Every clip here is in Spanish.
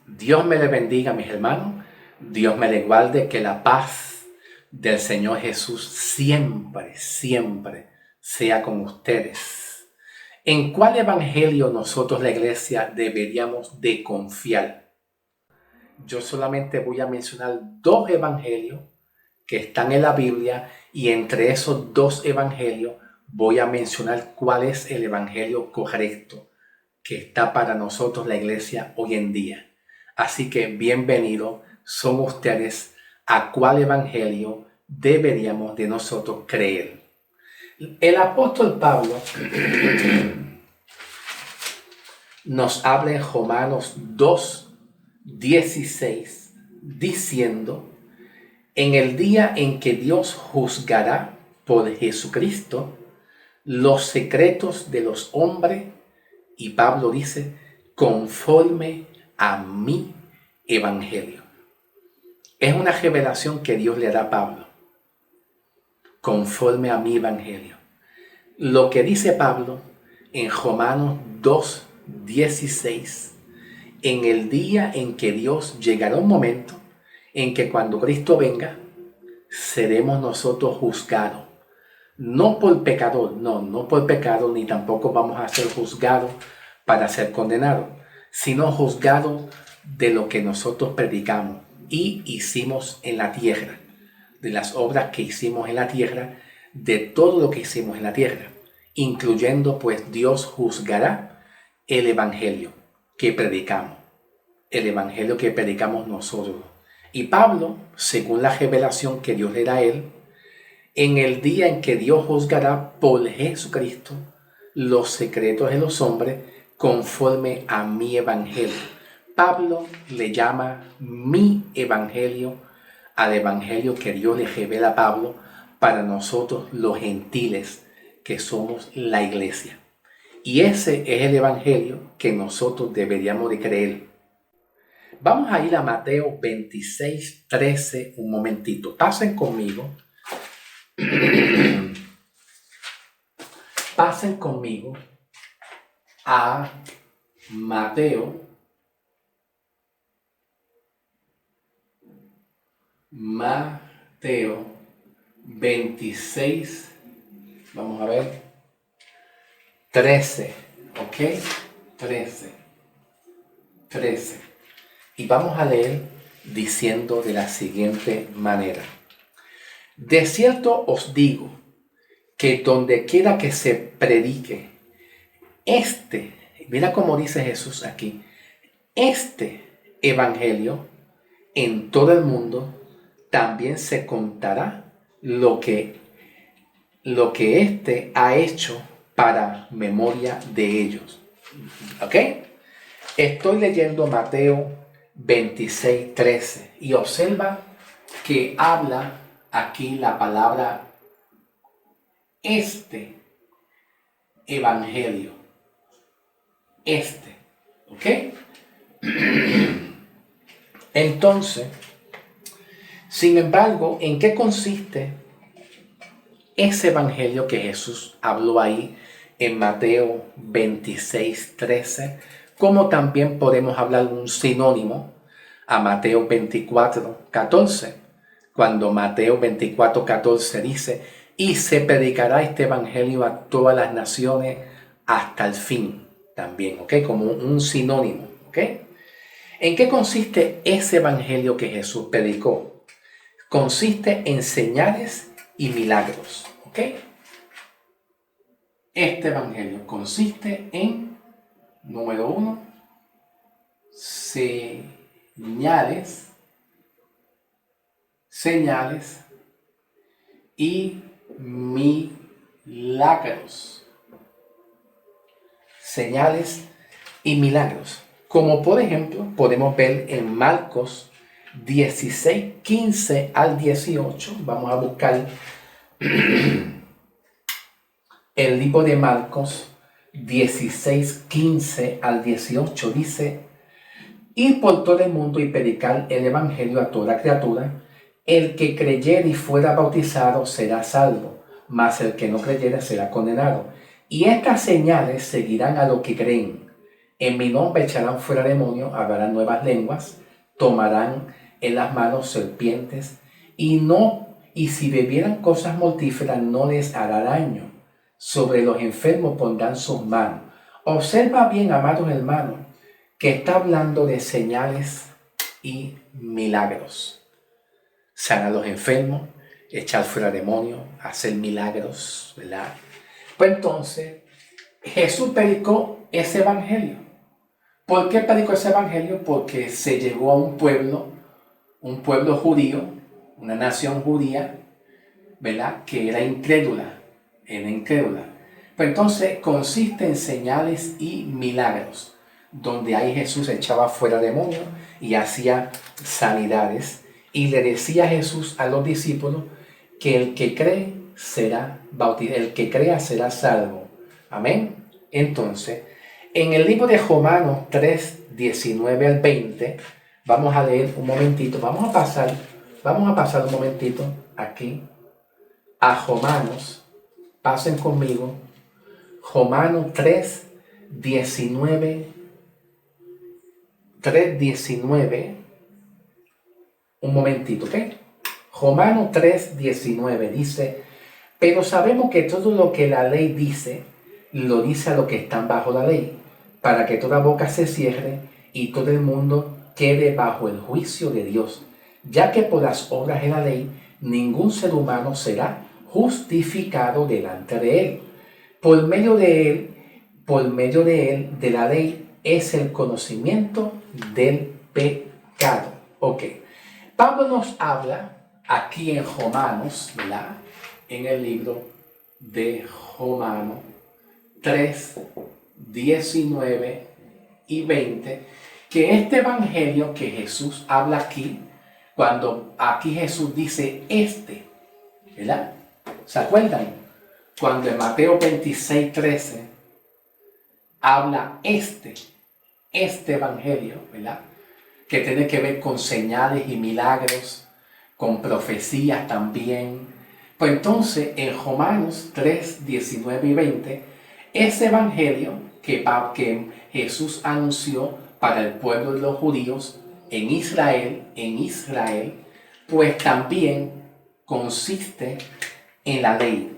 Dios me le bendiga, mis hermanos. Dios me le guarde, que la paz del Señor Jesús siempre, siempre sea con ustedes. ¿En cuál evangelio nosotros, la iglesia, deberíamos de confiar? Yo solamente voy a mencionar dos evangelios que están en la Biblia, y entre esos dos evangelios voy a mencionar cuál es el evangelio correcto que está para nosotros, la iglesia, hoy en día. Así que bienvenidos son ustedes a cuál evangelio deberíamos de nosotros creer. El apóstol Pablo nos habla en Romanos 2:16 diciendo: en el día en que Dios juzgará por Jesucristo los secretos de los hombres, y Pablo dice, conforme a mi evangelio. Es una revelación que Dios le da a Pablo, conforme a mi evangelio. Lo que dice Pablo en Romanos 2:16, en el día en que Dios llegará un momento en que cuando Cristo venga, seremos nosotros juzgados. No por pecador, no por pecado, ni tampoco vamos a ser juzgados para ser condenados, sino juzgados de lo que nosotros predicamos y hicimos en la tierra, de las obras que hicimos en la tierra, de todo lo que hicimos en la tierra, incluyendo pues Dios juzgará el evangelio que predicamos, el evangelio que predicamos nosotros. Y Pablo, según la revelación que Dios le da a él, en el día en que Dios juzgará por Jesucristo los secretos de los hombres conforme a mi evangelio. Pablo le llama mi evangelio al evangelio que Dios le revela a Pablo para nosotros los gentiles que somos la iglesia. Y ese es el evangelio que nosotros deberíamos de creer. Vamos a ir a Mateo 26:13 un momentito. Pasen conmigo. Pasen conmigo a Mateo 26, vamos a ver, 13, ¿ok? 13. Y vamos a leer diciendo de la siguiente manera: de cierto os digo que donde quiera que se predique mira cómo dice Jesús aquí, este evangelio, en todo el mundo también se contará lo que éste ha hecho para memoria de ellos. ¿Ok? Estoy leyendo Mateo 26:13 y observa que habla aquí la palabra este evangelio. ¿Ok? Entonces, sin embargo, ¿en qué consiste ese evangelio que Jesús habló ahí en Mateo 26:13? Como también podemos hablar un sinónimo a Mateo 24:14, cuando Mateo 24:14 dice: y se predicará este evangelio a todas las naciones hasta el fin, también, ¿ok? Como un sinónimo, ¿ok? ¿En qué consiste ese evangelio que Jesús predicó? Consiste en señales y milagros, ¿ok? Este evangelio consiste en, número 1, señales y milagros. Señales y milagros. Como por ejemplo, podemos ver en Marcos 16:15 al 18. Vamos a buscar el libro de Marcos 16:15 al 18. Dice: ir por todo el mundo y predicar el evangelio a toda criatura. El que creyere y fuera bautizado será salvo, mas el que no creyere será condenado. Y estas señales seguirán a los que creen. En mi nombre echarán fuera demonios, hablarán nuevas lenguas, tomarán en las manos serpientes y si bebieran cosas mortíferas no les hará daño. Sobre los enfermos pondrán sus manos. Observa bien, amados hermanos, que está hablando de señales y milagros. Sanar a los enfermos, echar fuera demonios, hacer milagros, ¿verdad? Pues entonces, Jesús predicó ese evangelio. ¿Por qué predicó ese evangelio? Porque se llegó a un pueblo judío, una nación judía, ¿verdad? Que era incrédula. Pues entonces consiste en señales y milagros, donde ahí Jesús echaba fuera demonios y hacía sanidades. Y le decía Jesús a los discípulos que el que cree será bautizado, el que crea será salvo. Amén. Entonces, en el libro de Romanos 3, 19 al 20, vamos a leer un momentito, vamos a pasar un momentito aquí a Romanos. Pasen conmigo. Romanos 3, 19. Un momentito, ¿ok? Romanos 3, 19 dice: pero sabemos que todo lo que la ley dice, lo dice a los que están bajo la ley, para que toda boca se cierre y todo el mundo quede bajo el juicio de Dios, ya que por las obras de la ley ningún ser humano será justificado delante de él. Por medio de él, de la ley, es el conocimiento del pecado. Ok. Pablo nos habla aquí en Romanos, ¿verdad? En el libro de Romanos 3, 19 y 20, que este evangelio que Jesús habla aquí, cuando aquí Jesús dice ¿verdad? ¿Se acuerdan? Cuando en Mateo 26, 13 habla este evangelio, ¿verdad? Que tiene que ver con señales y milagros, con profecías también. Pues entonces en Romanos 3, 19 y 20, ese evangelio que Jesús anunció para el pueblo de los judíos en Israel, pues también consiste en la ley,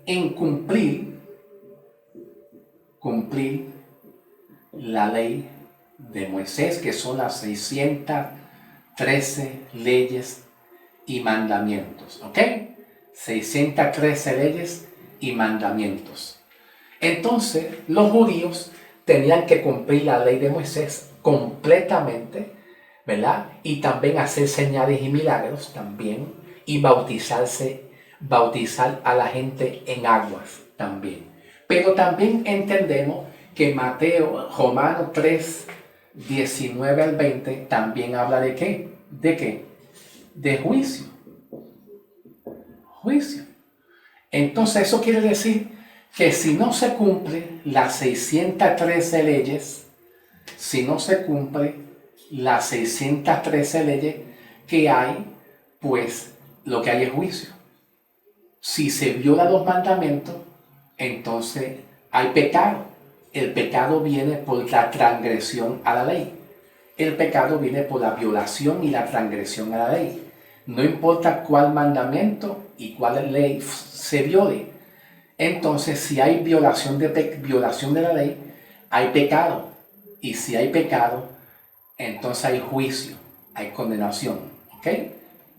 en cumplir la ley de Moisés, que son las 613 leyes y mandamientos, ¿ok? 613 leyes y mandamientos. Entonces, los judíos tenían que cumplir la ley de Moisés completamente, ¿verdad? Y también hacer señales y milagros también, y bautizar a la gente en aguas también. Pero también entendemos que Romanos 3, 19 al 20 también habla de ¿qué? ¿De qué? De juicio. Entonces eso quiere decir que si no se cumplen las 613 leyes, que hay, pues lo que hay es juicio. Si se violan los mandamientos, entonces hay pecado. El pecado viene por la transgresión a la ley. El pecado viene por la violación y la transgresión a la ley. No importa cuál mandamiento y cuál ley se viole. Entonces, si hay violación de la ley, hay pecado. Y si hay pecado, entonces hay juicio, hay condenación. ¿Ok?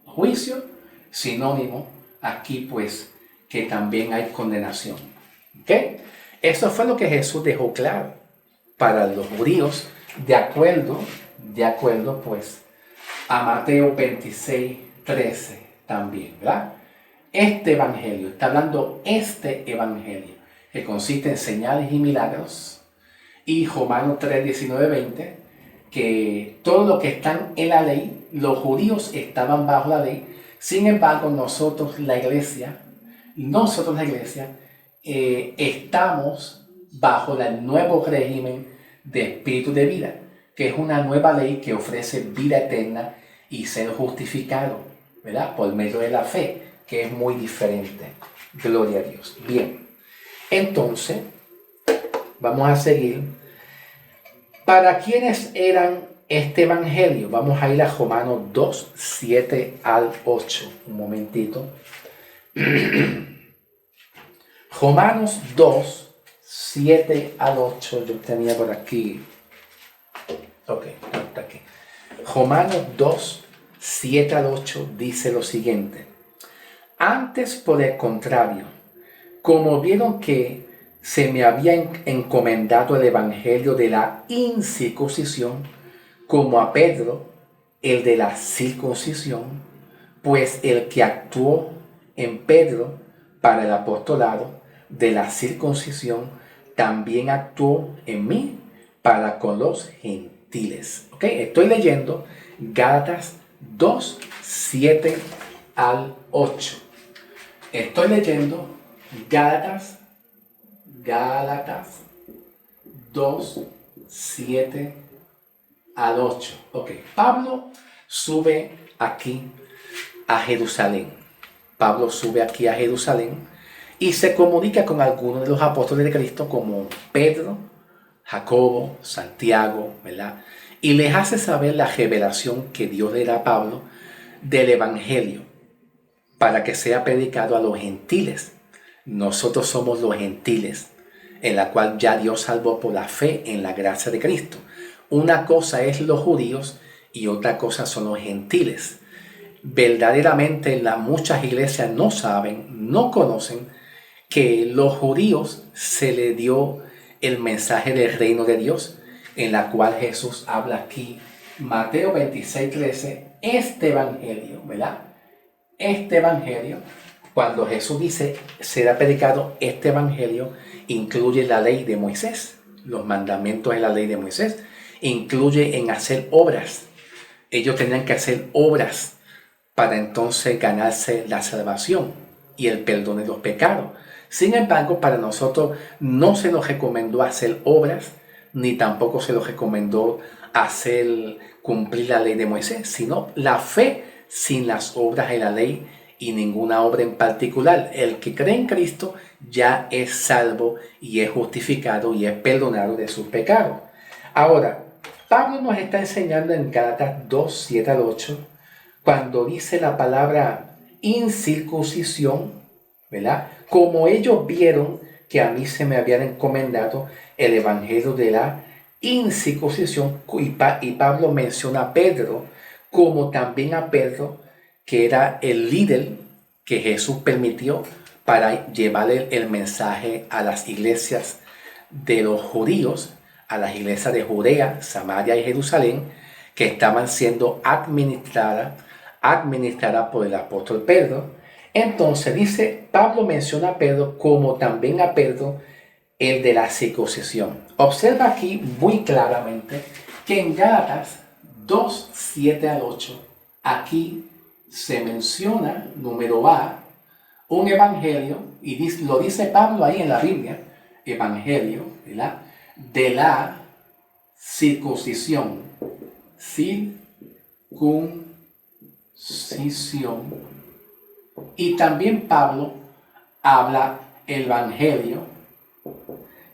Juicio, sinónimo aquí pues que también hay condenación. ¿Ok? Eso fue lo que Jesús dejó claro para los judíos, de acuerdo pues a Mateo 26, 13 también, ¿verdad? Este evangelio que consiste en señales y milagros, y Romanos 3, 19, 20, que todo lo que están en la ley, los judíos estaban bajo la ley. Sin embargo, nosotros la iglesia, estamos bajo el nuevo régimen de espíritu de vida, que es una nueva ley que ofrece vida eterna y ser justificado, ¿verdad? Por medio de la fe, que es muy diferente. Gloria a Dios. Bien, entonces, vamos a seguir ¿Para quiénes eran este evangelio? Vamos a ir a Romanos 2, 7 al 8. Un momentito. Romanos 2, 7 al 8. Yo tenía por aquí. Ok, no está aquí. Romanos 2, 7 al 8 dice lo siguiente. Antes, por el contrario, como vieron que se me había encomendado el evangelio de la incircuncisión, como a Pedro, el de la circuncisión, pues el que actuó en Pedro para el apostolado de la circuncisión, también actuó en mí para con los gentiles. ¿Ok? Estoy leyendo Gálatas 2, 7 al 8. Estoy leyendo Gálatas 2, 7 al 8. Ok, Pablo sube aquí a Jerusalén. Pablo sube aquí a Jerusalén y se comunica con algunos de los apóstoles de Cristo como Pedro, Jacobo, Santiago, ¿verdad? Y les hace saber la revelación que Dios le da a Pablo del Evangelio para que sea predicado a los gentiles. Nosotros somos los gentiles, en la cual ya Dios salvó por la fe en la gracia de Cristo. Una cosa es los judíos y otra cosa son los gentiles. Verdaderamente muchas iglesias no saben, no conocen que los judíos se les dio el mensaje del reino de Dios, en la cual Jesús habla aquí, Mateo 26, 13, este evangelio, ¿verdad? Este evangelio, cuando Jesús dice será predicado este evangelio, incluye la ley de Moisés, los mandamientos de la ley de Moisés, incluye en hacer obras. Ellos tenían que hacer obras para entonces ganarse la salvación y el perdón de los pecados. Sin embargo, para nosotros no se nos recomendó hacer obras, ni tampoco se nos recomendó hacer cumplir la ley de Moisés, sino la fe sin las obras de la ley y ninguna obra en particular. El que cree en Cristo ya es salvo y es justificado y es perdonado de sus pecados. Ahora, Pablo nos está enseñando en Gálatas 2, 7 al 8, cuando dice la palabra incircuncisión, ¿verdad? Como ellos vieron que a mí se me habían encomendado el evangelio de la incircuncisión, y Pablo menciona a Pedro, como también a Pedro, que era el líder que Jesús permitió para llevarle el mensaje a las iglesias de los judíos, a las iglesias de Judea, Samaria y Jerusalén, que estaban siendo administradas por el apóstol Pedro. Entonces dice, Pablo menciona a Pedro como también a Pedro el de la circuncisión. Observa aquí muy claramente que en Gálatas 2, 7 al 8, aquí se menciona, número A, un evangelio, y lo dice Pablo ahí en la Biblia, evangelio, ¿verdad?, de la circuncisión. Circuncisión. Y también Pablo habla el evangelio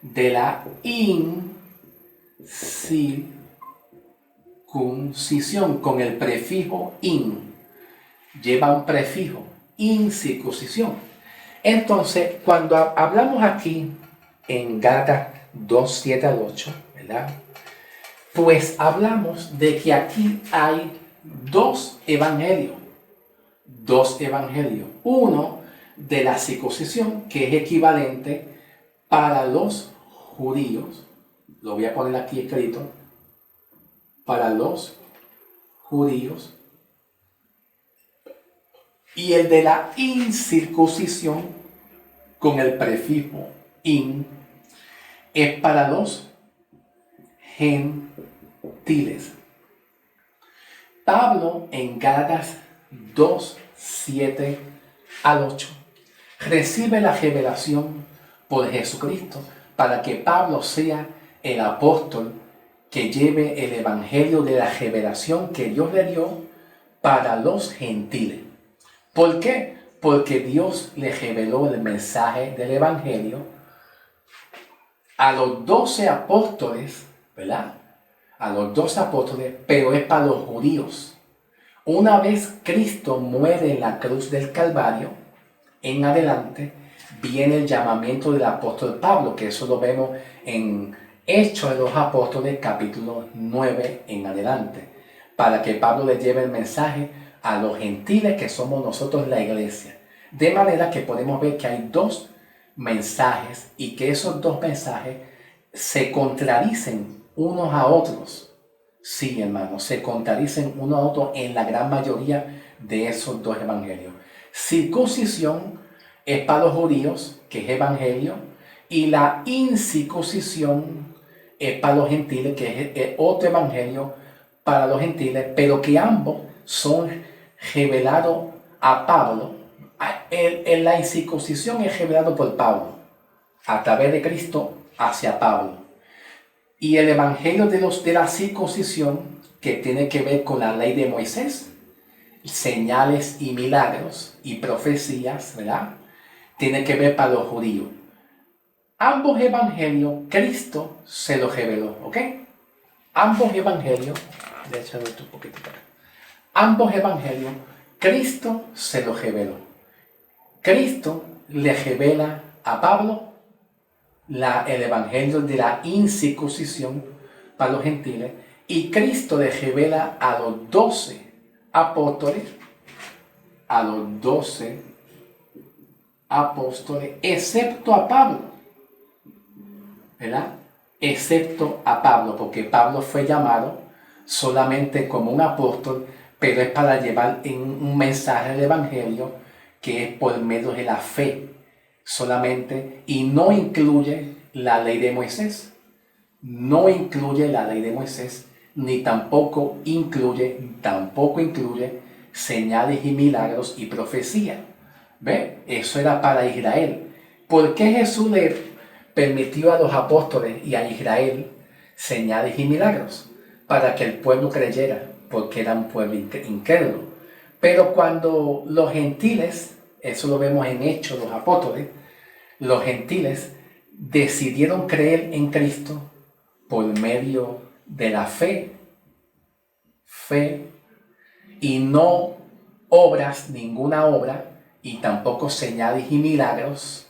de la incircuncisión con el prefijo in. Lleva un prefijo, incircuncisión. Entonces, cuando hablamos aquí en Gálatas 2, 7 al 8, ¿verdad?, pues hablamos de que aquí hay dos evangelios. Uno de la circuncisión, que es equivalente para los judíos. Lo voy a poner aquí escrito. Para los judíos. Y el de la incircuncisión, con el prefijo in, es para los gentiles. Pablo en Gálatas 2, 7 al 8 recibe la revelación por Jesucristo para que Pablo sea el apóstol que lleve el evangelio de la revelación que Dios le dio para los gentiles. ¿Por qué? Porque Dios le reveló el mensaje del evangelio a los 12 apóstoles, ¿verdad?, a los 12 apóstoles, pero es para los judíos. Una vez Cristo muere en la cruz del Calvario, en adelante viene el llamamiento del apóstol Pablo, que eso lo vemos en Hechos de los Apóstoles, capítulo 9 en adelante, para que Pablo le lleve el mensaje a los gentiles que somos nosotros la iglesia. De manera que podemos ver que hay dos mensajes y que esos dos mensajes se contradicen unos a otros. Sí, hermanos, se contradicen unos a otros en la gran mayoría de esos dos evangelios. Circuncisión es para los judíos, que es evangelio, y la incircuncisión es para los gentiles, que es otro evangelio para los gentiles, pero que ambos son revelados a Pablo. En la incircuncisión es revelado por Pablo, a través de Cristo hacia Pablo. Y el evangelio de la circuncisión, que tiene que ver con la ley de Moisés, señales y milagros y profecías, ¿verdad? Tiene que ver para los judíos. Ambos evangelios, Cristo se los reveló, ¿ok? Ambos evangelios, déjame un poquito para acá. Ambos evangelios, Cristo se los reveló. Cristo le revela a Pablo el evangelio de la incircuncisión para los gentiles, y Cristo le revela a los 12 apóstoles, excepto a Pablo, ¿verdad? Excepto a Pablo, porque Pablo fue llamado solamente como un apóstol, pero es para llevar un mensaje del evangelio que es por medio de la fe solamente, y no incluye la ley de Moisés. No incluye la ley de Moisés, ni tampoco incluye señales y milagros y profecía. ¿Ve? Eso era para Israel. ¿Por qué Jesús le permitió a los apóstoles y a Israel señales y milagros? Para que el pueblo creyera, porque era un pueblo incrédulo. Pero cuando los gentiles, eso lo vemos en Hechos, los apóstoles, los gentiles decidieron creer en Cristo por medio de la fe, y no obras, ninguna obra, y tampoco señales y milagros,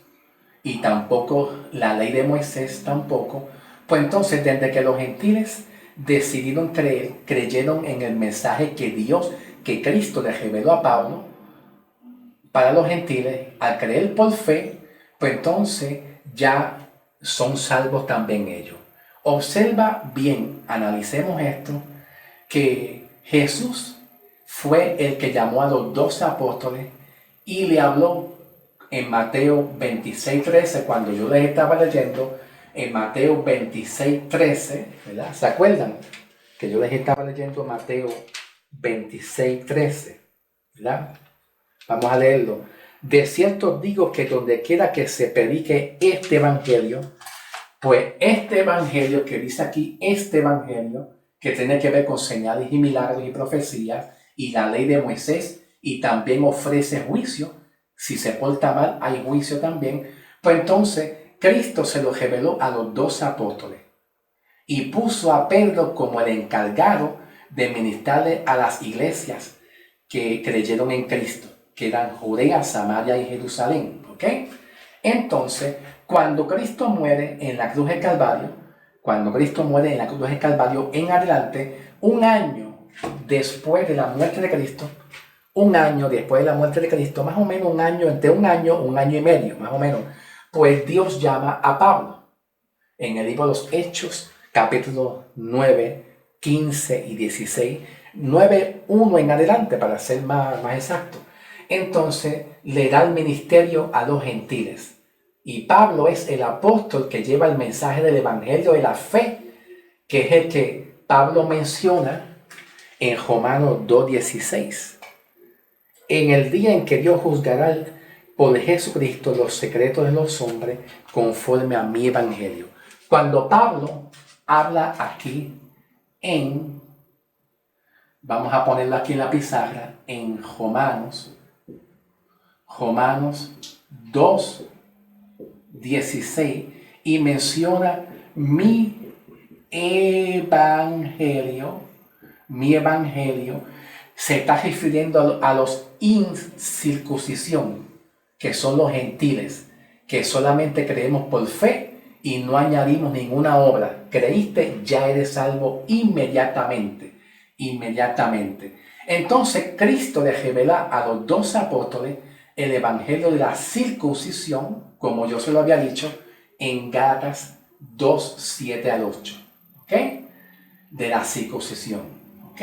y tampoco la ley de Moisés tampoco. Pues entonces, desde que los gentiles decidieron creer, creyeron en el mensaje que Cristo le reveló a Pablo para los gentiles, al creer por fe, pues entonces ya son salvos también ellos. Observa bien, analicemos esto, que Jesús fue el que llamó a los 12 apóstoles y le habló en Mateo 26:13, cuando yo les estaba leyendo, en Mateo 26:13, ¿verdad? ¿Se acuerdan? Que yo les estaba leyendo Mateo 26:13, ¿verdad? Vamos a leerlo. De cierto digo que donde quiera que se predique este evangelio, pues este evangelio que dice aquí, este evangelio que tiene que ver con señales y milagros y profecías y la ley de Moisés, y también ofrece juicio, si se porta mal hay juicio también, pues entonces Cristo se lo reveló a los 12 apóstoles y puso a Pedro como el encargado de ministrarle a las iglesias que creyeron en Cristo, que eran Judea, Samaria y Jerusalén, ¿ok? Entonces, cuando Cristo muere en la cruz del Calvario, en adelante, un año después de la muerte de Cristo, más o menos entre un año y medio, más o menos, pues Dios llama a Pablo en el libro de los Hechos, capítulo 9, 15 y 16, 9:1 en adelante, para ser más exacto. Entonces le da el ministerio a los gentiles. Y Pablo es el apóstol que lleva el mensaje del evangelio de la fe, que es el que Pablo menciona en Romanos 2:16. En el día en que Dios juzgará por Jesucristo los secretos de los hombres conforme a mi evangelio. Cuando Pablo habla aquí vamos a ponerlo aquí en la pizarra, en Romanos 2:16, y menciona mi evangelio, mi evangelio, se está refiriendo a los incircuncisión, que son los gentiles, que solamente creemos por fe y no añadimos ninguna obra. Creíste, ya eres salvo inmediatamente, inmediatamente. Entonces Cristo le revela a los 12 apóstoles el evangelio de la circuncisión, como yo se lo había dicho, en Gálatas 2, 7 al 8. ¿Ok? De la circuncisión. ¿Ok?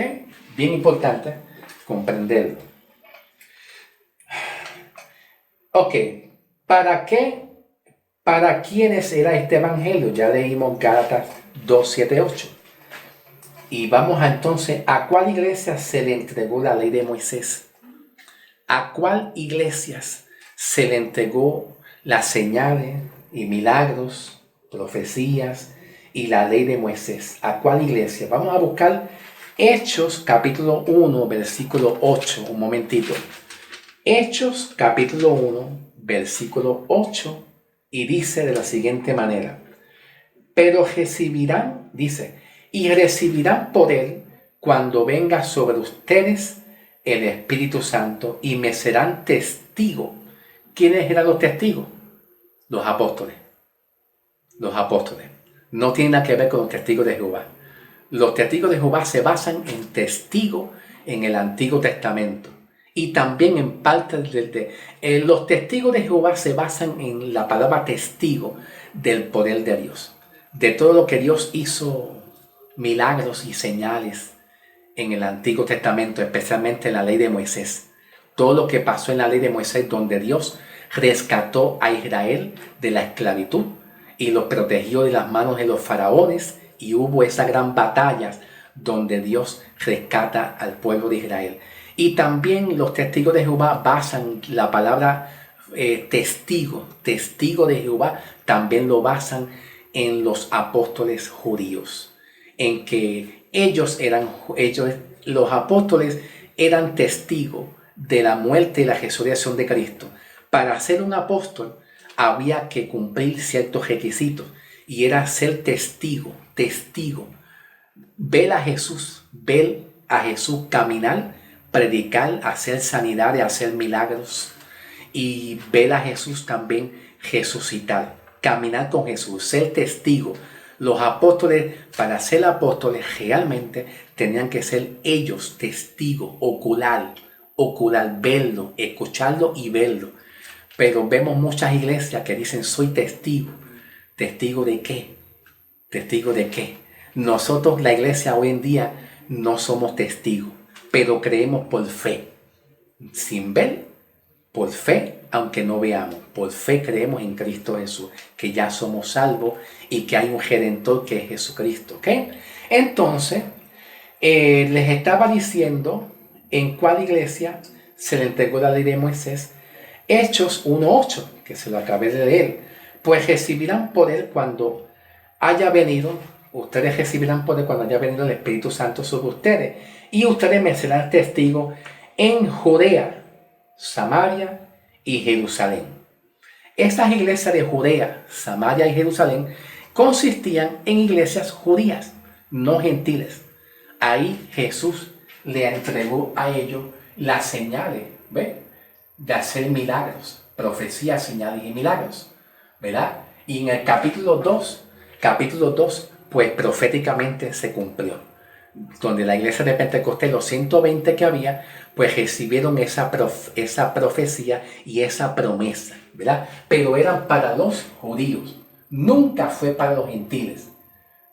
Bien importante comprenderlo. Ok, ¿para qué? ¿Para quiénes era este evangelio? Ya leímos Gálatas 2, 7, 8. Y vamos entonces, ¿a cuál iglesia se le entregó la ley de Moisés? ¿A cuál iglesias se le entregó las señales y milagros, profecías y la ley de Moisés? ¿A cuál iglesia? Vamos a buscar Hechos capítulo 1, versículo 8. Un momentito. Hechos capítulo 1, versículo 8. Y dice de la siguiente manera. Pero recibirán, dice, y recibirán poder cuando venga sobre ustedes el Espíritu Santo y me serán testigos. ¿Quiénes eran los testigos? Los apóstoles. Los apóstoles. No tienen nada que ver con los testigos de Jehová. Los testigos de Jehová se basan en testigos en el Antiguo Testamento. Y también en parte los testigos de Jehová se basan en la palabra testigo del poder de Dios. De todo lo que Dios hizo, milagros y señales en el Antiguo Testamento, especialmente en la ley de Moisés. Todo lo que pasó en la ley de Moisés, donde Dios rescató a Israel de la esclavitud y los protegió de las manos de los faraones, y hubo esa gran batalla donde Dios rescata al pueblo de Israel. Y también los testigos de Jehová basan la palabra testigo de Jehová, también lo basan en los apóstoles judíos, en que los apóstoles eran testigos de la muerte y la resurrección de Cristo. Para ser un apóstol había que cumplir ciertos requisitos y era ser testigo. Ver a Jesús caminar, predicar, hacer sanidades, hacer milagros, y ver a Jesús también resucitar, caminar con Jesús, ser testigo. Los apóstoles, para ser apóstoles, realmente tenían que ser ellos testigos, ocular, verlo, escucharlo y verlo. Pero vemos muchas iglesias que dicen, soy testigo. ¿Testigo de qué? ¿Testigo de qué? Nosotros, la iglesia hoy en día, no somos testigos, pero creemos por fe. Sin ver, por fe, aunque no veamos, por fe creemos en Cristo Jesús, que ya somos salvos y que hay un Redentor que es Jesucristo. ¿Ok? Entonces, les estaba diciendo en cuál iglesia se le entregó la ley de Moisés. Hechos 1:8, que se lo acabé de leer. Pues recibirán poder cuando haya venido, ustedes recibirán poder cuando haya venido el Espíritu Santo sobre ustedes, y ustedes me serán testigos en Judea, Samaria y Jerusalén. Estas iglesias de Judea, Samaria y Jerusalén consistían en iglesias judías, no gentiles. Ahí Jesús le entregó a ellos las señales, ¿ve? De hacer milagros, profecías, señales y milagros, ¿verdad? Y en el capítulo 2, pues proféticamente se cumplió, donde la iglesia de Pentecostés, los 120 que había, pues recibieron esa profecía y esa promesa, ¿verdad? Pero eran para los judíos, nunca fue para los gentiles.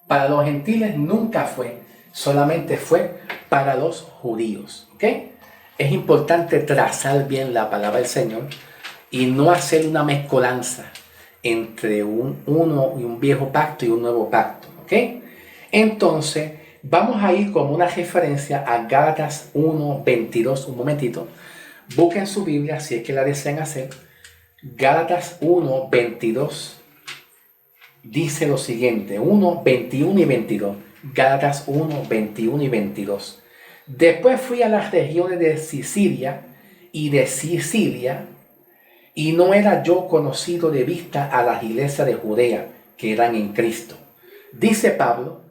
Para los gentiles nunca fue, solamente fue para los judíos, ¿ok? Es importante trazar bien la palabra del Señor y no hacer una mezcolanza entre un viejo pacto y un nuevo pacto, ¿ok? Entonces, vamos a ir como una referencia a Gálatas 1:22. Un momentito. Busquen su Biblia si es que la desean hacer. Gálatas 1:22 dice lo siguiente: 1:21 y 22. Gálatas 1:21 y 22. Después fui a las regiones de Sicilia y de Sicilia, y no era yo conocido de vista a las iglesias de Judea que eran en Cristo. Dice Pablo,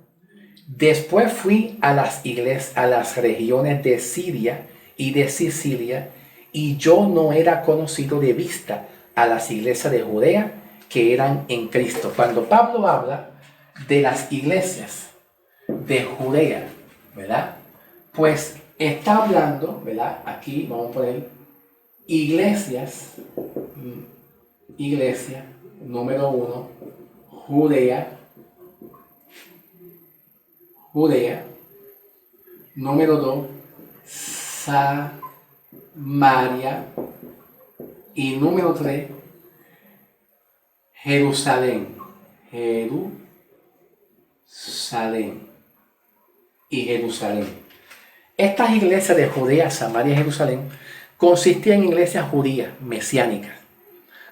Después fui a las iglesias, a las regiones de Siria y de Sicilia, y yo no era conocido de vista a las iglesias de Judea que eran en Cristo. Cuando Pablo habla de las iglesias de Judea, ¿verdad? Pues está hablando, ¿verdad? Aquí vamos a poner iglesias, iglesia número 1, Judea, número 2, Samaria, y número 3, Jerusalén y Jerusalén. Estas iglesias de Judea, Samaria y Jerusalén consistían en iglesias judías mesiánicas,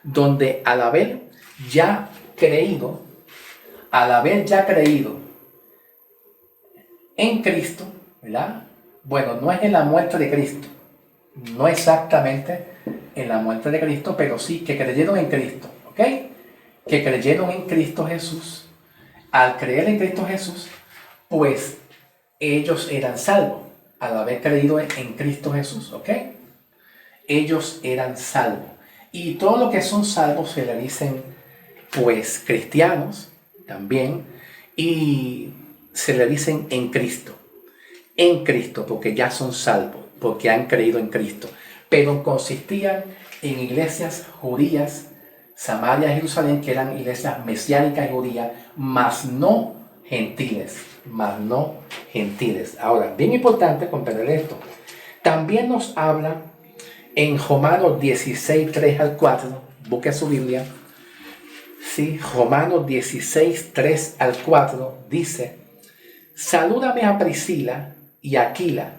donde al haber ya creído en Cristo, ¿verdad? Bueno, no es en la muerte de Cristo, no exactamente en la muerte de Cristo, pero sí que creyeron en Cristo, ¿ok? Que creyeron en Cristo Jesús. Al creer en Cristo Jesús, pues ellos eran salvos, al haber creído en Cristo Jesús, ¿ok? Ellos eran salvos. Y todo lo que son salvos se le dicen, pues, cristianos también, y se le dicen en Cristo, porque ya son salvos, porque han creído en Cristo. Pero consistían en iglesias judías, Samaria y Jerusalén, que eran iglesias mesiánicas y judías, mas no gentiles. Ahora, bien importante comprender esto. También nos habla en Romanos 16, 3 al 4, busque su Biblia. Sí, Romanos 16, 3 al 4 dice: salúdame a Priscila y Aquila.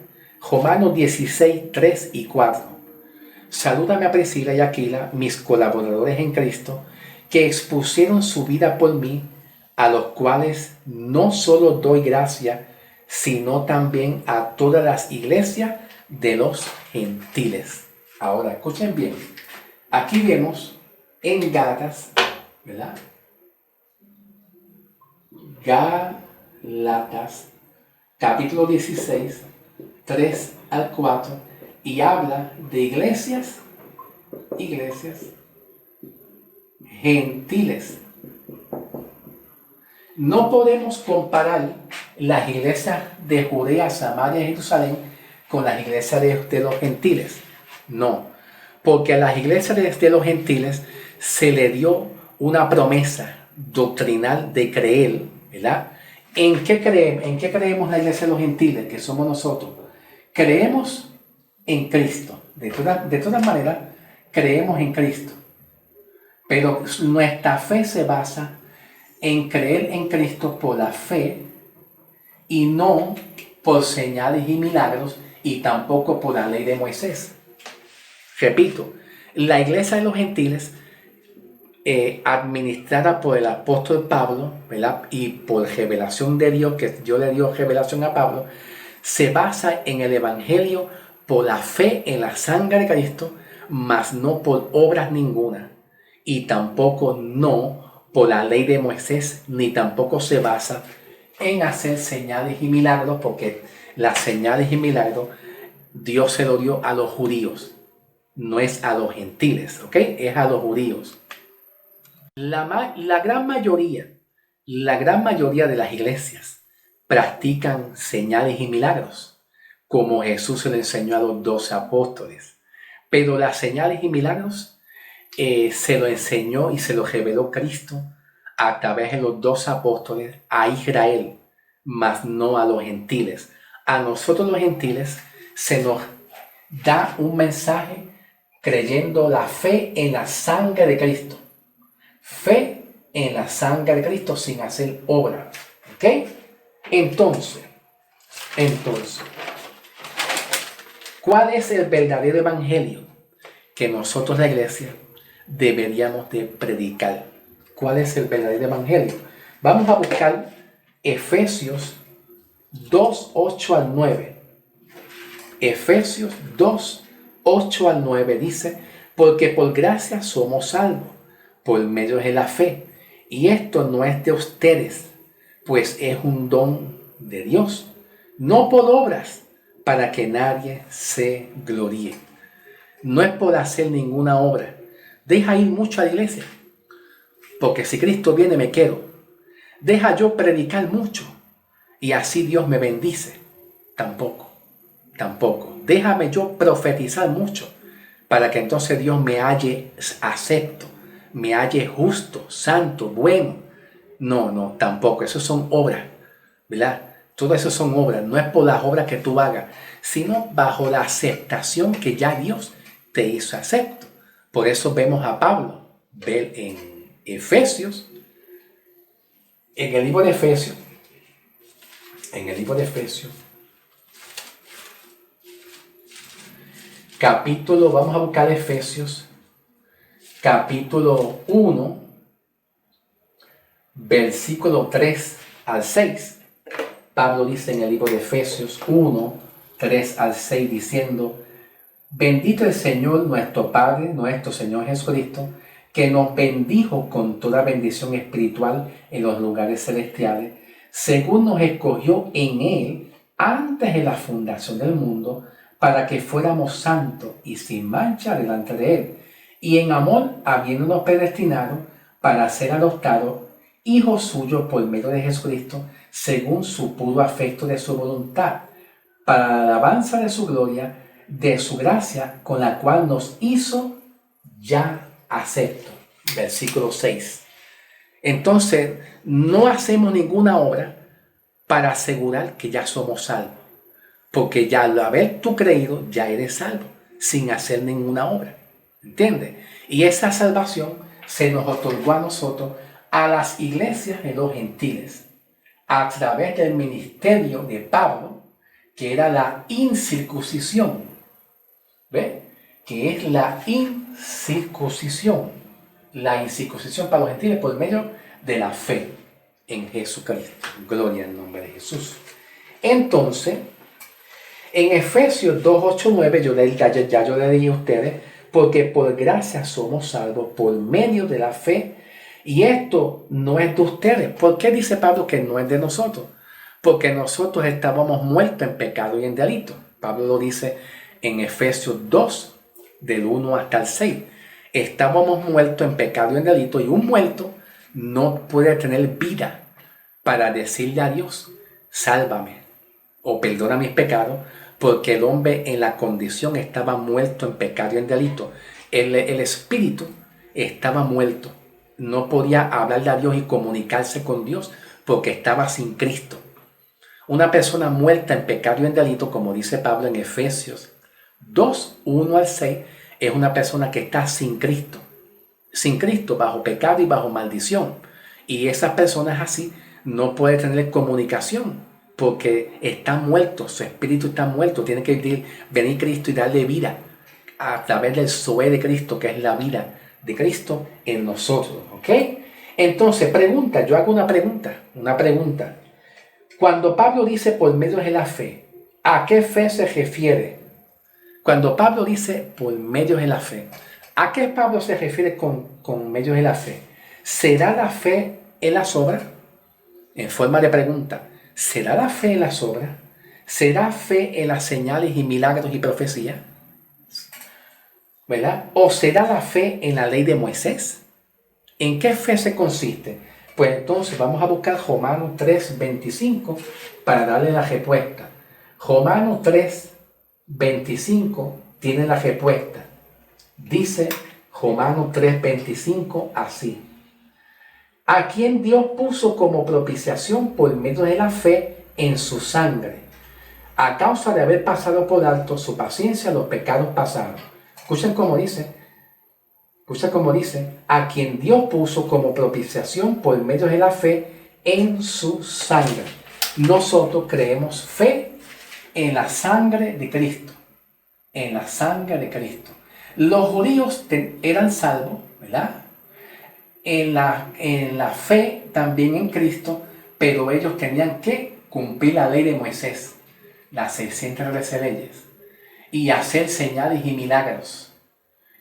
Romanos 16, 3 y 4. Salúdame a Priscila y Aquila, mis colaboradores en Cristo, que expusieron su vida por mí, a los cuales no solo doy gracia, sino también a todas las iglesias de los gentiles. Ahora, escuchen bien. Aquí vemos en Gálatas, ¿verdad? Gálatas, capítulo 16, 3 al 4, y habla de iglesias gentiles. No podemos comparar las iglesias de Judea, Samaria y Jerusalén con las iglesias de los gentiles. No, porque a las iglesias de los gentiles se le dio una promesa doctrinal de creer, ¿verdad? ¿En qué creemos la iglesia de los gentiles, que somos nosotros? Creemos en Cristo. De todas maneras, creemos en Cristo. Pero nuestra fe se basa en creer en Cristo por la fe y no por señales y milagros, y tampoco por la ley de Moisés. Repito, la iglesia de los gentiles, administrada por el apóstol Pablo, ¿verdad? Y por revelación de Dios, que Dios le dio revelación a Pablo, se basa en el evangelio por la fe en la sangre de Cristo, mas no por obras ninguna, y tampoco no por la ley de Moisés, ni tampoco se basa en hacer señales y milagros, porque las señales y milagros Dios se lo dio a los judíos, no es a los gentiles, ¿ok? Es a los judíos. La gran mayoría de las iglesias practican señales y milagros, como Jesús se le enseñó a los 12 apóstoles. Pero las señales y milagros se lo enseñó y se lo reveló Cristo a través de los 12 apóstoles a Israel, mas no a los gentiles. A nosotros los gentiles se nos da un mensaje creyendo la fe en la sangre de Cristo. Fe en la sangre de Cristo sin hacer obra. ¿Ok? Entonces, ¿cuál es el verdadero evangelio que nosotros, la iglesia, deberíamos de predicar? ¿Cuál es el verdadero evangelio? Vamos a buscar Efesios 2, 8 al 9. Efesios 2, 8 al 9 dice: porque por gracia somos salvos, por medio de la fe. Y esto no es de ustedes, pues es un don de Dios, no por obras, para que nadie se gloríe. No es por hacer ninguna obra. Deja ir mucho a la iglesia, porque si Cristo viene me quedo. Deja yo predicar mucho y así Dios me bendice. Tampoco. Déjame yo profetizar mucho para que entonces Dios me halle acepto, me halle justo, santo, bueno. No, tampoco. Eso son obras, ¿verdad? Todo eso son obras. No es por las obras que tú hagas, sino bajo la aceptación que ya Dios te hizo acepto. Por eso vemos a Pablo, ver en Efesios, en el libro de Efesios, capítulo, vamos a buscar Efesios, capítulo 1, versículo 3 al 6. Pablo dice en el libro de Efesios 1, 3 al 6, diciendo: bendito el Señor nuestro Padre, nuestro Señor Jesucristo, que nos bendijo con toda bendición espiritual en los lugares celestiales, según nos escogió en Él antes de la fundación del mundo, para que fuéramos santos y sin mancha delante de Él, y en amor habiéndonos predestinado para ser adoptados hijos suyos por medio de Jesucristo, según su puro afecto de su voluntad, para la alabanza de su gloria, de su gracia, con la cual nos hizo ya acepto. Versículo 6. Entonces, no hacemos ninguna obra para asegurar que ya somos salvos, porque ya al haber tú creído, ya eres salvo, sin hacer ninguna obra. ¿Entiendes? Y esa salvación se nos otorgó a nosotros, a las iglesias de los gentiles, a través del ministerio de Pablo, que era la incircuncisión. ¿Ve? Que es la incircuncisión. La incircuncisión para los gentiles por medio de la fe en Jesucristo. Gloria al nombre de Jesús. Entonces, en Efesios 2, 8, 9, yo le dije a ustedes, porque por gracia somos salvos por medio de la fe, y esto no es de ustedes. ¿Por qué dice Pablo que no es de nosotros? Porque nosotros estábamos muertos en pecado y en delito. Pablo lo dice en Efesios 2, del 1 hasta el 6. Estábamos muertos en pecado y en delito, y un muerto no puede tener vida para decirle a Dios: sálvame o perdona mis pecados, porque el hombre en la condición estaba muerto en pecado y en delito. El espíritu estaba muerto, no podía hablarle a Dios y comunicarse con Dios porque estaba sin Cristo. Una persona muerta en pecado y en delito, como dice Pablo en Efesios 2, 1 al 6, es una persona que está sin Cristo, bajo pecado y bajo maldición. Y esa persona es así, no puede tener comunicación porque está muerto, su espíritu está muerto. Tiene que venir Cristo y darle vida a través del Zoé de Cristo, que es la vida de Cristo en nosotros. ¿Ok? Entonces, yo hago una pregunta. Cuando Pablo dice por medio de la fe, ¿a qué fe se refiere? Cuando Pablo dice por medio de la fe, ¿a qué Pablo se refiere con medio de la fe? ¿Será la fe en las obras? En forma de pregunta, ¿será la fe en las obras? ¿Será fe en las señales y milagros y profecías? ¿Verdad? ¿O será la fe en la ley de Moisés? ¿En qué fe se consiste? Pues entonces vamos a buscar Romanos 3:25 para darle la respuesta. Romanos 3:25 tiene la respuesta. Dice Romanos 3:25 así: a quien Dios puso como propiciación por medio de la fe en su sangre, a causa de haber pasado por alto su paciencia los pecados pasados. Escuchen cómo dice, a quien Dios puso como propiciación por medio de la fe en su sangre. Nosotros creemos fe en la sangre de Cristo. En la sangre de Cristo. Los judíos eran salvos, ¿verdad? En la fe también en Cristo, pero ellos tenían que cumplir la ley de Moisés, las 613 leyes, y hacer señales y milagros,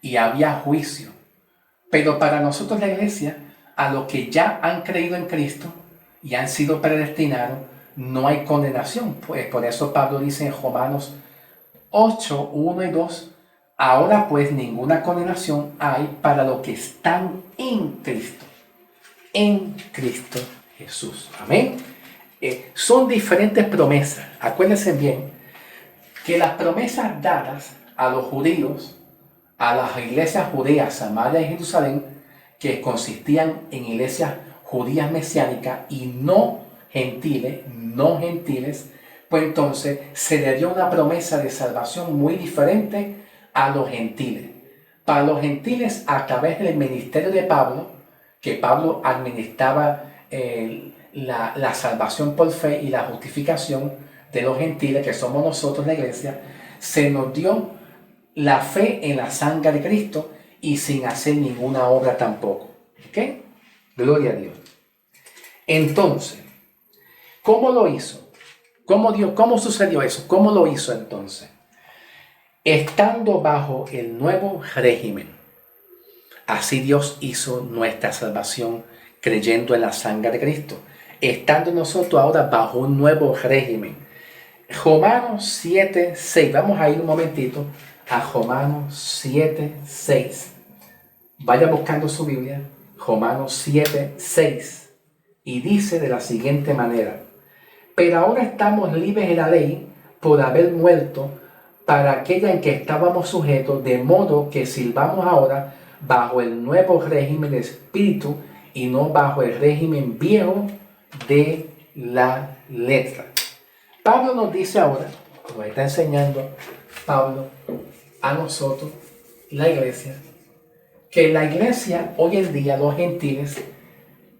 y había juicio. Pero para nosotros la iglesia, a los que ya han creído en Cristo y han sido predestinados, no hay condenación. Pues por eso Pablo dice en Romanos 8, 1 y 2, ahora pues ninguna condenación hay para los que están en Cristo Jesús. Amén. Son diferentes promesas. Acuérdense bien que las promesas dadas a los judíos, a las iglesias judías, Samaria y Jerusalén, que consistían en iglesias judías mesiánicas y no gentiles, pues entonces se le dio una promesa de salvación muy diferente a los gentiles. Para los gentiles, a través del ministerio de Pablo, que Pablo administraba la salvación por fe y la justificación de los gentiles, que somos nosotros la iglesia, se nos dio la fe en la sangre de Cristo y sin hacer ninguna obra tampoco. ¿Ok? Gloria a Dios. Entonces, ¿cómo lo hizo? ¿Cómo sucedió eso? ¿Cómo lo hizo entonces? Estando bajo el nuevo régimen. Así Dios hizo nuestra salvación creyendo en la sangre de Cristo. Estando nosotros ahora bajo un nuevo régimen. Romanos 7, 6. Vamos a ir un momentito a Romanos 7, 6. Vaya buscando su Biblia. Romanos 7, 6. Y dice de la siguiente manera. Pero ahora estamos libres de la ley por haber muerto para aquella en que estábamos sujetos, de modo que sirvamos ahora bajo el nuevo régimen de espíritu y no bajo el régimen viejo de la letra. Pablo nos dice ahora, nos está enseñando Pablo a nosotros, la iglesia, que la iglesia hoy en día, los gentiles,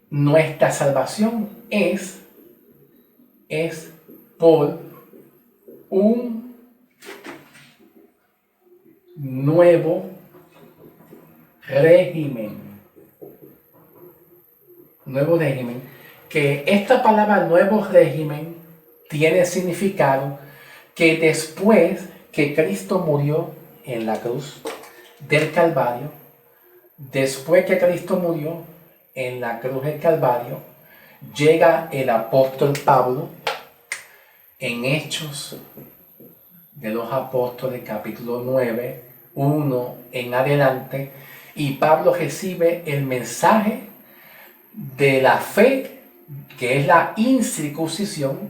nuestra salvación es por un nuevo régimen. Nuevo régimen. Que esta palabra nuevo régimen tiene significado que después que Cristo murió en la cruz del Calvario, después que Cristo murió en la cruz del Calvario, llega el apóstol Pablo en Hechos de los Apóstoles, capítulo 9, 1 en adelante, y Pablo recibe el mensaje de la fe, que es la incircuncisión,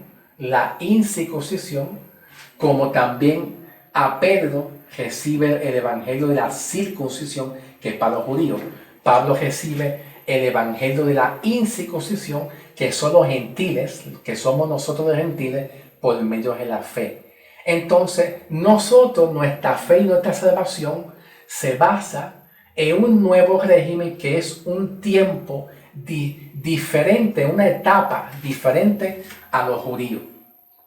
como también a Pedro recibe el evangelio de la circuncisión, que es para los judíos. Pablo recibe el evangelio de la incircuncisión, que son los gentiles, que somos nosotros los gentiles, por medio de la fe. Entonces, nuestra fe y nuestra salvación se basa en un nuevo régimen que es un tiempo diferente, una etapa diferente a los judíos.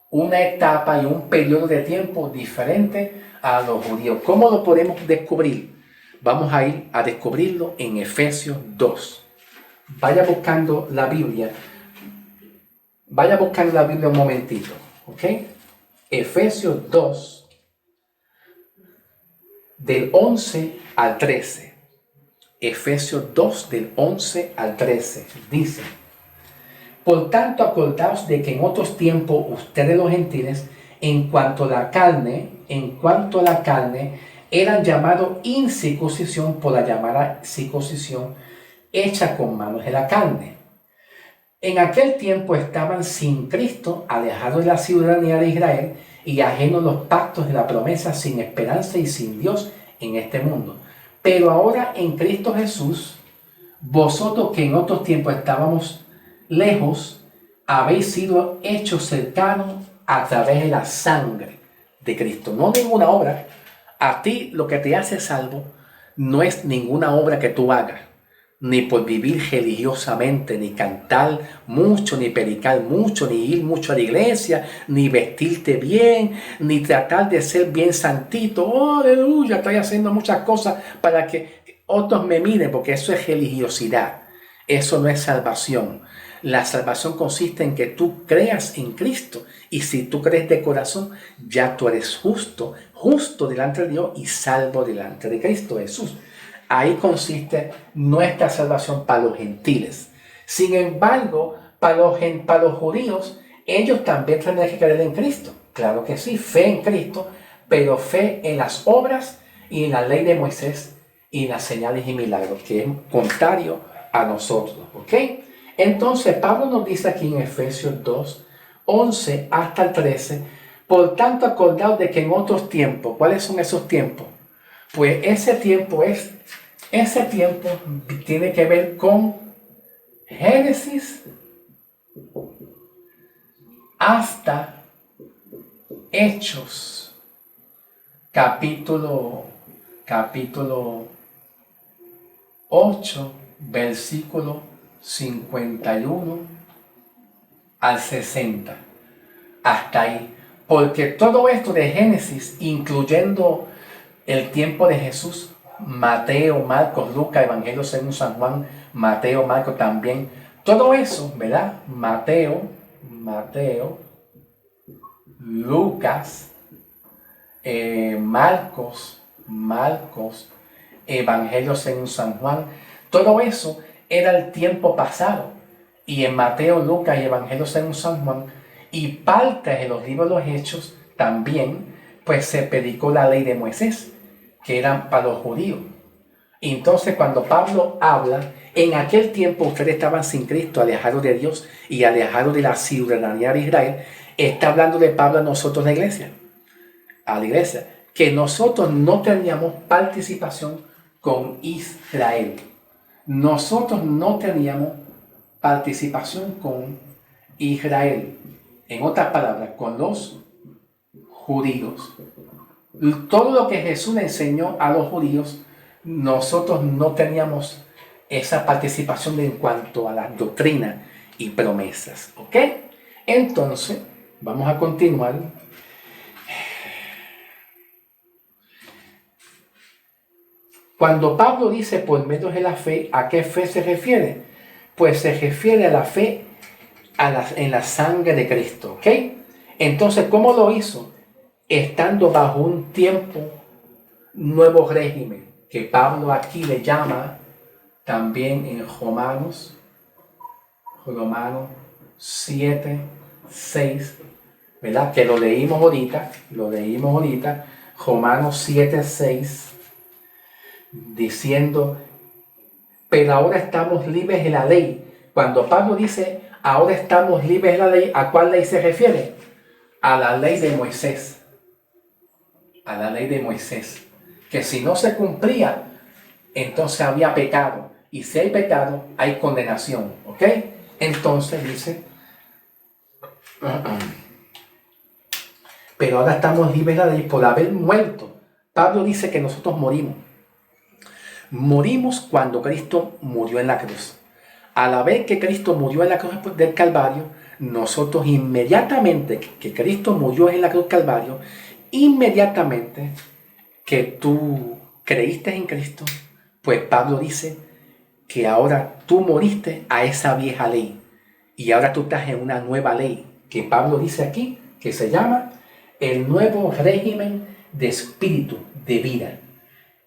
Una etapa y un periodo de tiempo diferente a los judíos. ¿Cómo lo podemos descubrir? Vamos a ir a descubrirlo en Efesios 2. Vaya buscando la Biblia. Vaya buscando la Biblia un momentito. ¿Ok? Efesios 2, del 11 al 13. Efesios 2, del 11 al 13. Dice: por tanto, acordaos de que en otros tiempos ustedes los gentiles, en cuanto a la carne, eran llamados incircuncisión por la llamada circuncisión hecha con manos de la carne. En aquel tiempo estaban sin Cristo, alejados de la ciudadanía de Israel y ajenos a los pactos de la promesa, sin esperanza y sin Dios en este mundo. Pero ahora en Cristo Jesús, vosotros que en otros tiempos estábamos lejos, habéis sido hechos cercanos a través de la sangre de Cristo. No ninguna obra. A ti lo que te hace salvo no es ninguna obra que tú hagas, ni por vivir religiosamente, ni cantar mucho, ni predicar mucho, ni ir mucho a la iglesia, ni vestirte bien, ni tratar de ser bien santito. Oh, aleluya, estoy haciendo muchas cosas para que otros me miren, porque eso es religiosidad. Eso no es salvación. La salvación consiste en que tú creas en Cristo. Y si tú crees de corazón, ya tú eres justo delante de Dios y salvo delante de Cristo Jesús. Ahí consiste nuestra salvación para los gentiles. Sin embargo, para los judíos, ellos también tendrían que creer en Cristo. Claro que sí, fe en Cristo, pero fe en las obras y en la ley de Moisés y en las señales y milagros, que es contrario a nosotros, ¿ok? Entonces Pablo nos dice aquí en Efesios 2, 11 hasta el 13, por tanto acordaos de que en otros tiempos, ¿cuáles son esos tiempos? Pues ese tiempo tiene que ver con Génesis hasta Hechos, capítulo 8, versículo 51 al 60. Hasta ahí. Porque todo esto de Génesis, incluyendo el tiempo de Jesús, Mateo, Marcos, Lucas, Evangelio según San Juan, Mateo, Marcos también, todo eso, ¿verdad? Mateo, Lucas, Marcos, Evangelio según San Juan, todo eso era el tiempo pasado. Y en Mateo, Lucas y Evangelio según San Juan, y parte de los libros de los Hechos también, pues se predicó la ley de Moisés, que eran para los judíos. Y entonces cuando Pablo habla, en aquel tiempo ustedes estaban sin Cristo, alejados de Dios y alejados de la ciudadanía de Israel, está hablando de Pablo a nosotros, la iglesia, que nosotros no teníamos participación con Israel. Nosotros no teníamos participación con Israel. En otras palabras, con los judíos. Todo lo que Jesús le enseñó a los judíos, nosotros no teníamos esa participación en cuanto a la doctrina y promesas. ¿Ok? Entonces, vamos a continuar. Cuando Pablo dice por medio de la fe, ¿a qué fe se refiere? Pues se refiere a la fe en la sangre de Cristo, ¿ok? Entonces, ¿cómo lo hizo? Estando bajo un nuevo régimen, que Pablo aquí le llama también en Romanos 7, 6, ¿verdad? Que lo leímos ahorita, Romanos 7, 6, diciendo, pero ahora estamos libres de la ley. Cuando Pablo dice, ahora estamos libres de la ley, ¿a cuál ley se refiere? A la ley de Moisés. A la ley de Moisés. Que si no se cumplía, entonces había pecado. Y si hay pecado, hay condenación. ¿Ok? Entonces dice, pero ahora estamos libres de la ley por haber muerto. Pablo dice que nosotros morimos. Morimos cuando Cristo murió en la cruz. A la vez que Cristo murió en la cruz del Calvario, nosotros inmediatamente que Cristo murió en la cruz del Calvario, inmediatamente que tú creíste en Cristo, pues Pablo dice que ahora tú moriste a esa vieja ley y ahora tú estás en una nueva ley que Pablo dice aquí, que se llama el nuevo régimen de espíritu de vida.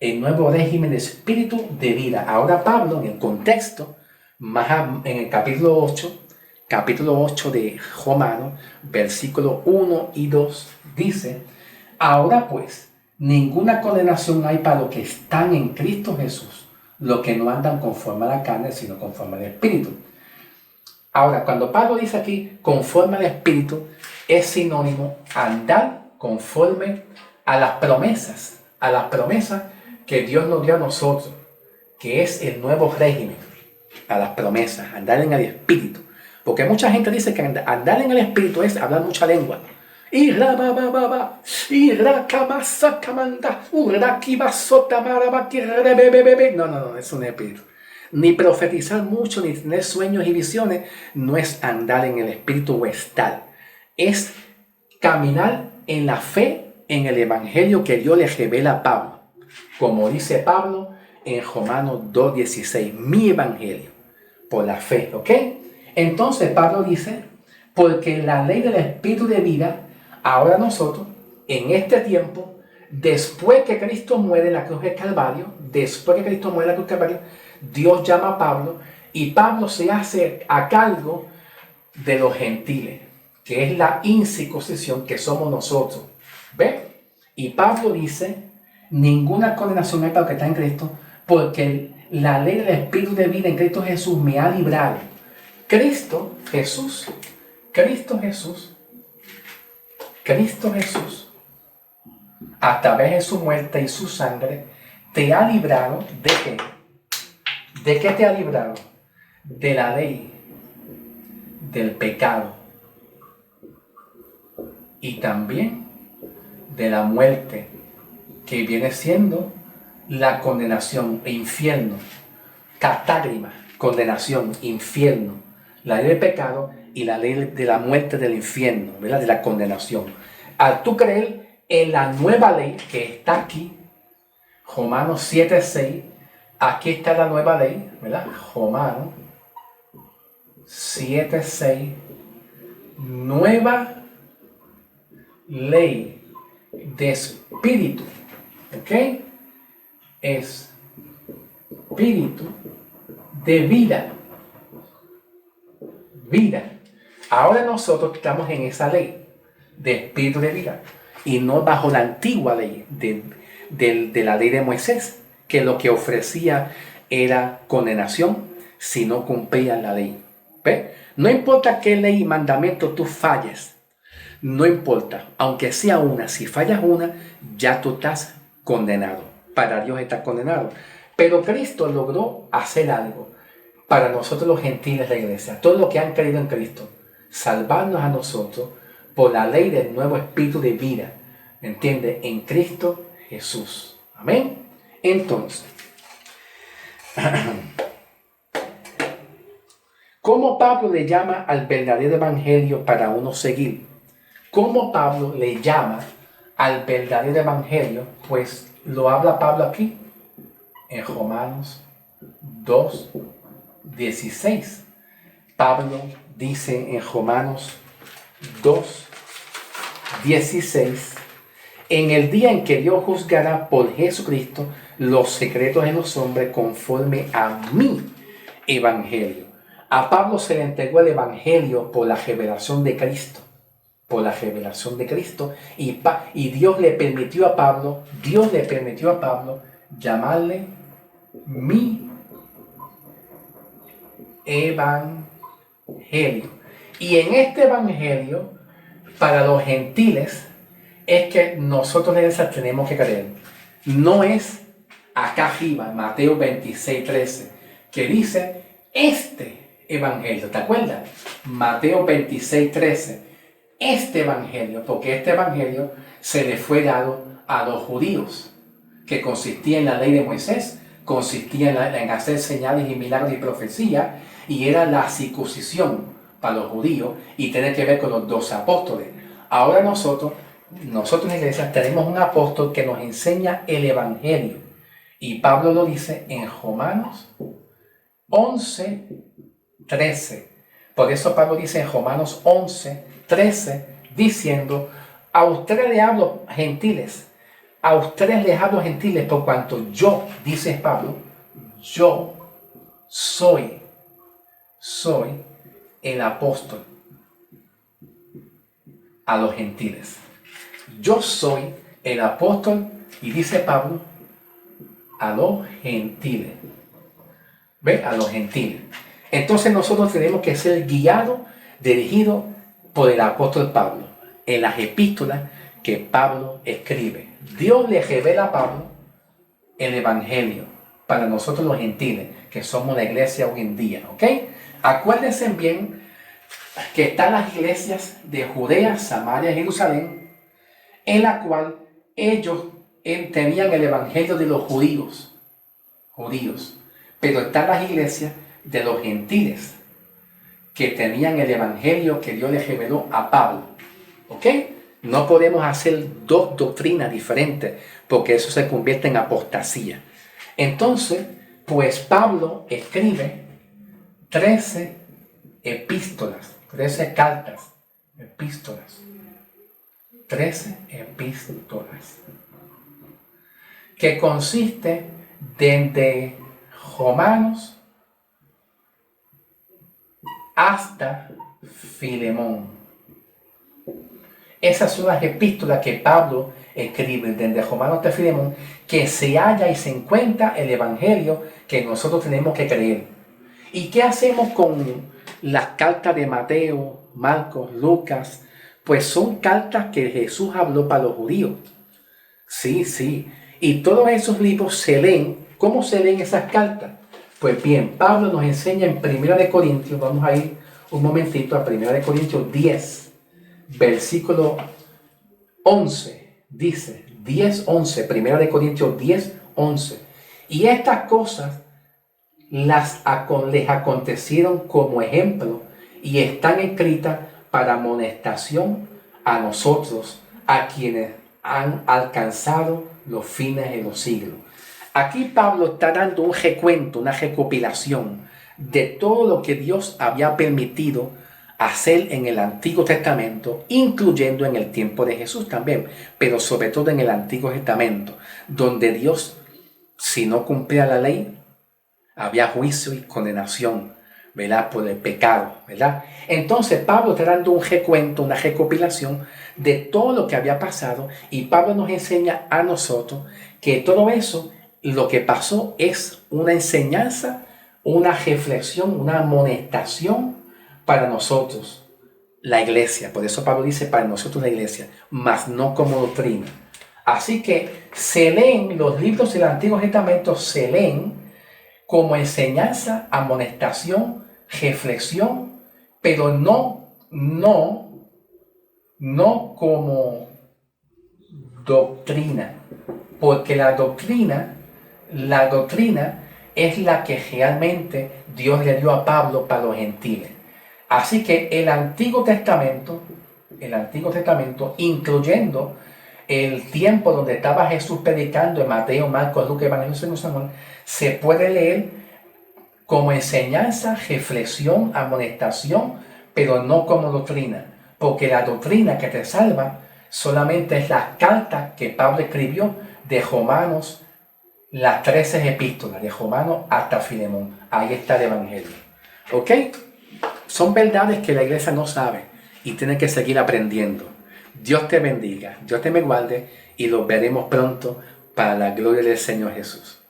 El nuevo régimen de espíritu de vida. Ahora Pablo, en el contexto, en el capítulo 8 de Romanos, versículos 1 y 2, dice, ahora pues, ninguna condenación hay para los que están en Cristo Jesús, los que no andan conforme a la carne, sino conforme al Espíritu. Ahora, cuando Pablo dice aquí, conforme al Espíritu, es sinónimo andar conforme a las promesas que Dios nos dio a nosotros, que es el nuevo régimen, a las promesas, andar en el Espíritu. Porque mucha gente dice que andar en el Espíritu es hablar mucha lengua. No, es un espíritu. Ni profetizar mucho, ni tener sueños y visiones, no es andar en el Espíritu o estar. Es caminar en la fe, en el Evangelio que Dios le revela a Pablo. Como dice Pablo en Romanos 2:16, mi Evangelio, por la fe, ¿ok? Entonces Pablo dice, porque la ley del Espíritu de vida, ahora nosotros, en este tiempo, después que Cristo muere en la cruz del Calvario, Dios llama a Pablo y Pablo se hace a cargo de los gentiles. que es la incircuncisión, que somos nosotros. ¿Ve? Y Pablo dice, ninguna condenación hay para los que están en Cristo, porque la ley del Espíritu de vida en Cristo Jesús me ha librado. Cristo Jesús, a través de su muerte y su sangre, te ha librado ¿de qué? ¿De qué te ha librado? De la ley, del pecado y también de la muerte, que viene siendo la condenación e infierno, catágrima, condenación, infierno, la ley del pecado y la ley de la muerte del infierno, ¿verdad? De la condenación. Al tú creer en la nueva ley que está aquí, Romanos 7:6, aquí está la nueva ley, ¿verdad? Romanos 7:6, nueva ley de espíritu, ¿ok? Espíritu de vida. Ahora nosotros estamos en esa ley de espíritu de vida y no bajo la antigua ley de la ley de Moisés, que lo que ofrecía era condenación si no cumplían la ley. ¿Ve? No importa qué ley y mandamiento tú falles, no importa, aunque sea una, si fallas una, ya tú estás condenado. Para Dios estás condenado. Pero Cristo logró hacer algo para nosotros los gentiles de la iglesia, todos los que han creído en Cristo, salvarnos a nosotros por la ley del nuevo espíritu de vida, ¿me entiendes? En Cristo Jesús. Amén. Entonces, ¿cómo Pablo le llama al verdadero evangelio para uno seguir? ¿Cómo Pablo le llama al verdadero evangelio? Pues lo habla Pablo aquí en Romanos 2:16. Pablo dice en Romanos 2:16, en el día en que Dios juzgará por Jesucristo los secretos de los hombres conforme a mi evangelio. A Pablo se le entregó el evangelio por la revelación de Cristo. Y Dios le permitió a Pablo llamarle mi evangelio. Y en este evangelio, para los gentiles, es que nosotros tenemos que creer. No es acá arriba, Mateo 26:13, que dice este evangelio. ¿Te acuerdas? Mateo 26:13. Este evangelio, porque este evangelio se le fue dado a los judíos, que consistía en la ley de Moisés, consistía en hacer señales y milagros y profecías, y era la circuncisión para los judíos y tiene que ver con los 12 apóstoles. Ahora nosotros en la iglesia tenemos un apóstol que nos enseña el evangelio, y Pablo lo dice en Romanos 11:13. Por eso Pablo dice en Romanos 11:13, diciendo, a ustedes les hablo gentiles, por cuanto yo, dice Pablo, yo soy el apóstol a los gentiles. Yo soy el apóstol, y dice Pablo, a los gentiles. ¿Ve? A los gentiles. Entonces nosotros tenemos que ser guiados, dirigidos por el apóstol Pablo, en las epístolas que Pablo escribe. Dios le revela a Pablo el evangelio para nosotros los gentiles, que somos la iglesia hoy en día, ¿ok? Acuérdense bien que están las iglesias de Judea, Samaria y Jerusalén, en la cual ellos tenían el evangelio de los judíos, pero están las iglesias de los gentiles, que tenían el evangelio que Dios les reveló a Pablo, ¿ok? No podemos hacer dos doctrinas diferentes, porque eso se convierte en apostasía. Entonces, pues Pablo escribe 13 epístolas, 13 cartas, 13 epístolas, que consiste desde Romanos hasta Filemón. Esas son las epístolas que Pablo escribe desde Romanos hasta Filemón, que se halla y se encuentra el evangelio que nosotros tenemos que creer. ¿Y qué hacemos con las cartas de Mateo, Marcos, Lucas? Pues son cartas que Jesús habló para los judíos. Sí, sí. Y todos esos libros se leen. ¿Cómo se leen esas cartas? Pues bien, Pablo nos enseña en 1 Corintios, vamos a ir un momentito a 1 Corintios 10, versículo 11. Dice, 10:11, 1 Corintios 10:11. Y estas cosas les acontecieron como ejemplo y están escritas para amonestación a nosotros, a quienes han alcanzado los fines de los siglos. Aquí Pablo está dando un recuento, una recopilación de todo lo que Dios había permitido hacer en el Antiguo Testamento, incluyendo en el tiempo de Jesús también, pero sobre todo en el Antiguo Testamento, donde Dios, si no cumplía la ley, había juicio y condenación, ¿verdad? Por el pecado, ¿verdad? Entonces Pablo está dando un recuento, una recopilación de todo lo que había pasado, y Pablo nos enseña a nosotros que todo eso, lo que pasó es una enseñanza, una reflexión, una amonestación para nosotros, la iglesia. Por eso Pablo dice para nosotros la iglesia, mas no como doctrina. Así que se leen los libros del Antiguo Testamento, se leen como enseñanza, amonestación, reflexión, pero no como doctrina, porque la doctrina es la que realmente Dios le dio a Pablo para los gentiles. Así que el Antiguo Testamento, incluyendo el tiempo donde estaba Jesús predicando en Mateo, Marcos, Lucas, Evangelio, San Juan, se puede leer como enseñanza, reflexión, amonestación, pero no como doctrina, porque la doctrina que te salva solamente es la carta que Pablo escribió de Romanos, las 13 epístolas, de Romanos hasta Filemón. Ahí está el Evangelio. ¿Ok? Son verdades que la iglesia no sabe y tiene que seguir aprendiendo. Dios te bendiga, Dios te me guarde, y los veremos pronto para la gloria del Señor Jesús.